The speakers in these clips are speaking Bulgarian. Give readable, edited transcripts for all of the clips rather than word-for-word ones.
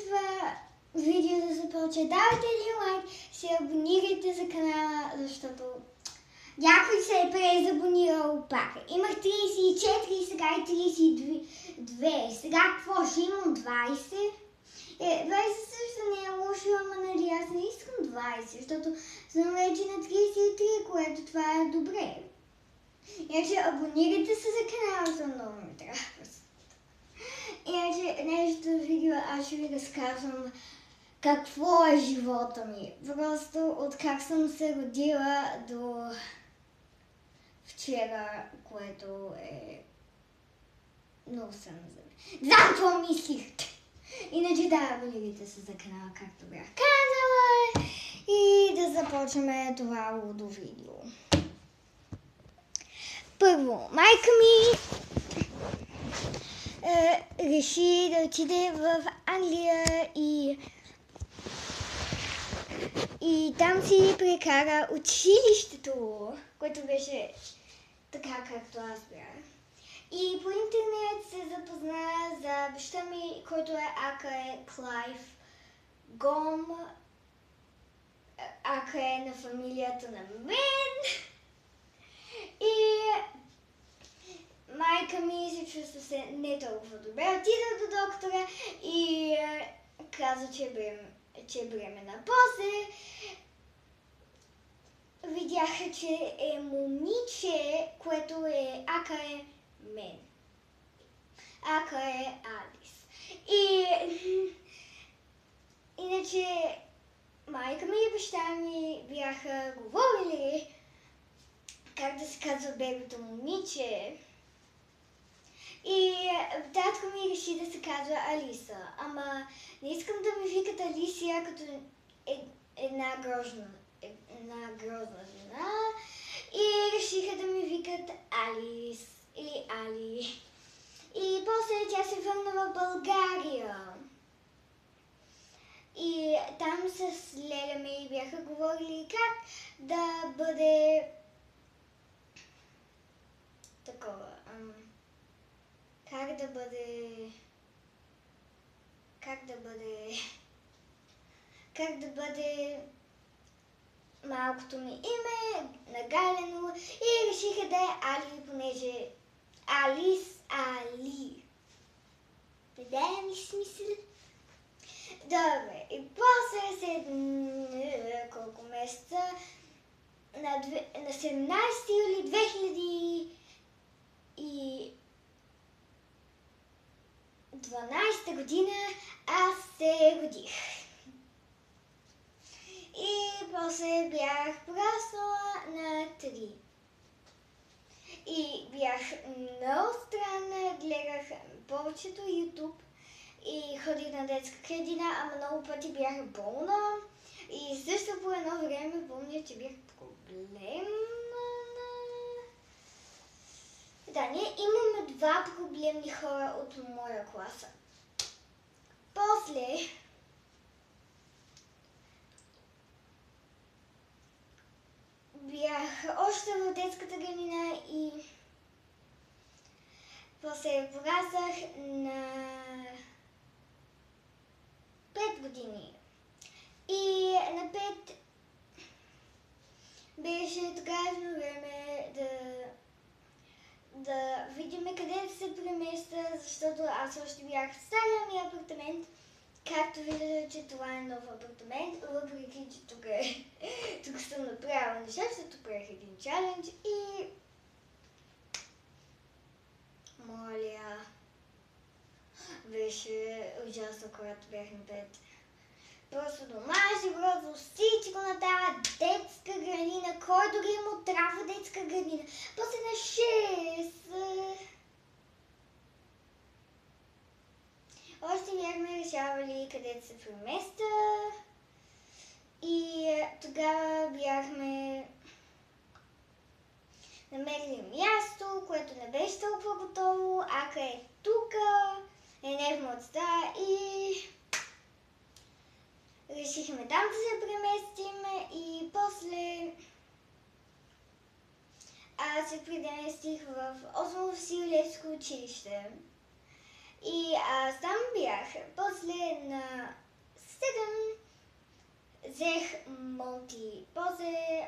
това видео да започне, давайте един лайк, се абонирайте за канала, защото някой се е презабонирал пак. Имах 34, сега е 32. Сега какво? Ще имам 20? 20 също не е лошо, ама нали аз не искам 20, защото съм вече на 33, което това е добре. Иначе абонирайте се за канала, защото много ми трябва. Иначе днешното видео аз ще ви разказвам какво е живота ми. Просто от как съм се родила до вчера, което е много странно за мен. Знам какво мислих! Иначе да, абонирайте се за канала, както бях казала, и да започнем това лудо видео. Първо, майка ми реши да отиде в Англия и там си прекара училището, което беше така, както аз бях. И по интернет се запозна за баща ми, който е Ака Клайв Гом. Ака е на фамилията на мен. И майка ми се чувства се не толкова добре. Отида до доктора и каза, че е бременна. После видяха, че е момиче, което е Ака е мен. Ака е Алис. И иначе майка ми и баща ми бяха говорили как да се казва бебето момиче. И татко ми реши да се казва Алиса. Ама не искам да ми викат Алисия като една грозна жена. И решиха да ми викат Алис или Али. И после тя се върна в България. И там с леля ми бяха говорили как да бъде такова. Как да бъде малкото ми име нагалено и решиха да е Али, понеже Алис, Али. Даде ми смисъл? Добре, и после след колко месеца, на 17 юли 2012 година аз се родих. И после бях пораснала на 3. И бях много странна, гледах повечето YouTube и ходих на детска градина, ама много пъти бях болна. И също по едно време помня, че бях проблемна. Да, ние имаме 2 проблемни хора от моя класа. После бях още в детската градина и после пораснах на 5 години. И на 5 беше тогавашно време да видим къде да се преместя, защото аз още бях в стария ми апартамент. Както виждате, че това е нов апартамент, въпреки че тук съм направила неща, защото правих един чалендж и моля, беше ужасно, когато бях на 5. Просто домашни просто всичко на тази детска градина. Кой дори му трябва детска градина? После на 6. Още бяхме решавали къде да се преместя. И тогава бяхме намерили място, което не беше толкова готово. Ака е тука, не в моята стая и решихме там да се преместим и после аз се преместих в Осмово Василевско училище. И там бях. После на 7 взех Монти. После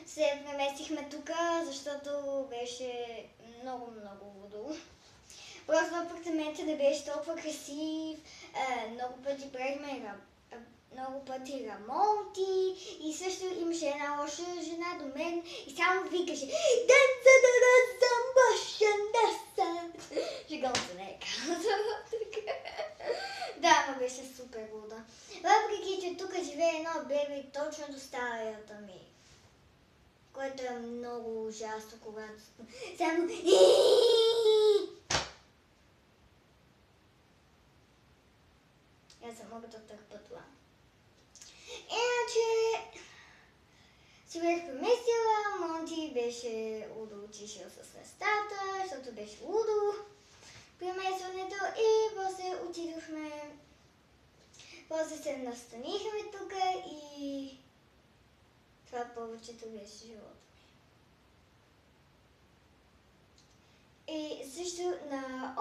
се преместихме тук, защото беше много лудо. Просто апартаментът не беше толкова красив, много пъти правихме много пъти ремонти и също имаше една лоша жена до мен и само викаше "Денца да раззамбашенеса". Жегом се не е казала така. Да, но беше супер луда. Въпреки, че тук живее едно бебе точно до стаята ми. Което е много ужасно, когато само аз мога да търпя това. Иначе си бях преместила, Монти беше удоучишил с местата, защото беше лудо преместването и после отидохме, после се настанихме тук и това повечето беше живота ми. И също на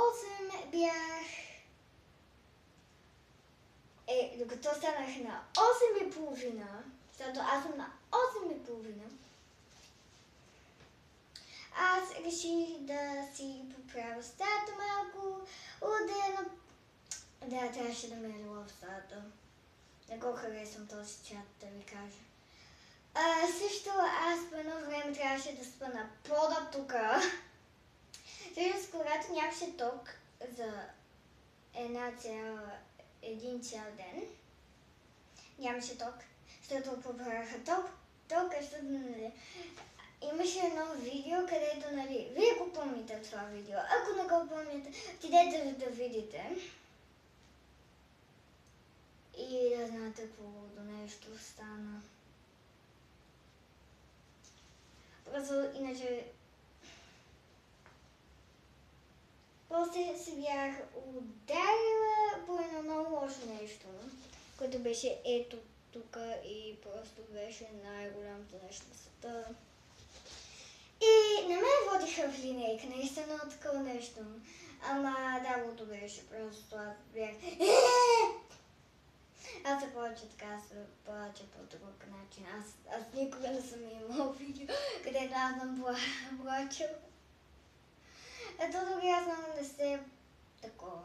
8 бях... докато станах на 8:30, защото аз съм на 8:30, аз реших да си поправя стаята малко, удено. Да, трябваше да ме лова в стаята. Не го харесвам този чат, да ви кажа. Също аз по едно време трябваше да спа на пода тука. Всъщност, когато нямаше ток за един цял ден, нямаше ток, защото поправяха ток, защото имаше едно видео, където, нали, вие го помните това видео. Ако не го помните, отидете да видите. И да знаете какво до нещо стана. Просто иначе... После се бях ударила по едно много лошо нещо, което беше ето тук и просто беше най-голямото нещо на света. И не ме водиха в линейка, наистина такова нещо. Ама да, лудо беше, просто аз бях... Аз се плача така, аз се плача по друг начин. Аз никога не съм имала видео, където аз съм плачал. Ето дори аз много не се такова.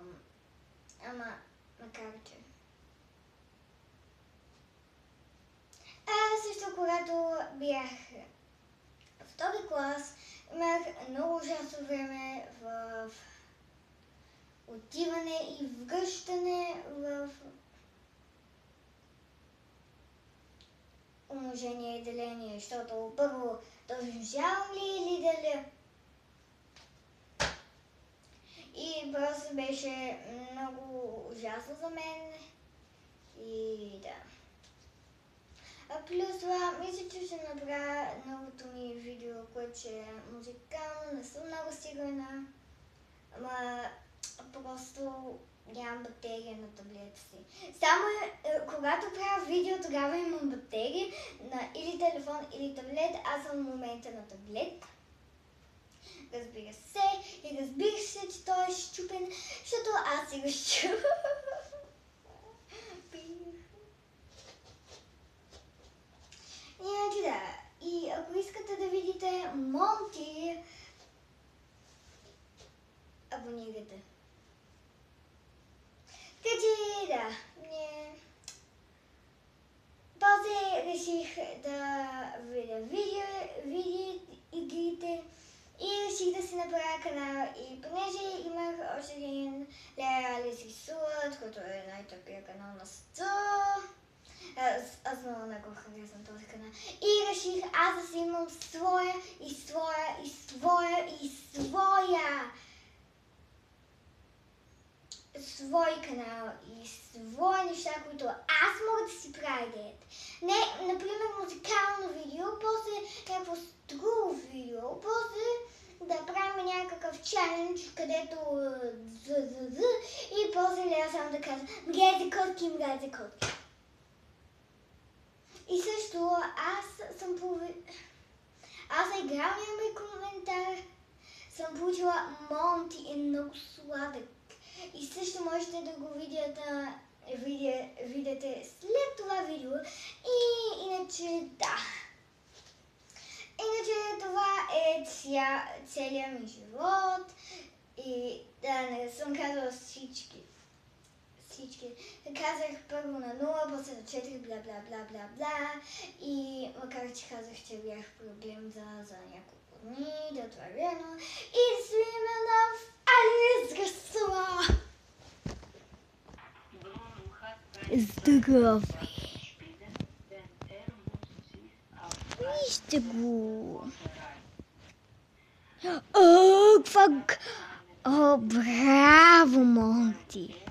Ама, макар че. Също когато бях в втори клас, имах много ужасно време в отиване и връщане в умножение и деление, защото първо дължавам ли или деля. И просто беше много ужасно за мен. И да. Плюс това, мисля, че ще направя новото ми видео, което ще е музикално, не съм много сигурна. Ама просто нямам батерия на таблета си. Само когато правя видео, тогава имам батерия на или телефон, или таблет. Аз съм в момента на таблет. Разбира се. И разбира се, че той е счупен, защото аз си го счупвам. Иначе да. И ако искате да видите Монти, абонирайте. Така че да, после реших да видя игрите и реших да си направя канал. И понеже имах още един Леалис рисуват, който е най-тъпия канал на света, аз много не го харесвам този канал. И реших аз да си имам своя свой канал и свои неща, които аз мога да си правя. Не, например, музикално видео, после някакво друго видео, после да правим някакъв чалендж, където и после Лея само да казва мгази котки. И също аз съм играл ми коментар съм получила Монти е много сладък. И също можете да го видите след това видео. И иначе да. Иначе това е целият ми живот. И да, не съм казала всички. Казах първо на 0, после на 4, бла бла бла бла бла. И макар че казах, че бях проблем за няколко дни, да това е вярно. И да се видим в Алис Гърсова. Здравей! Вижте го! О, браво, Монти!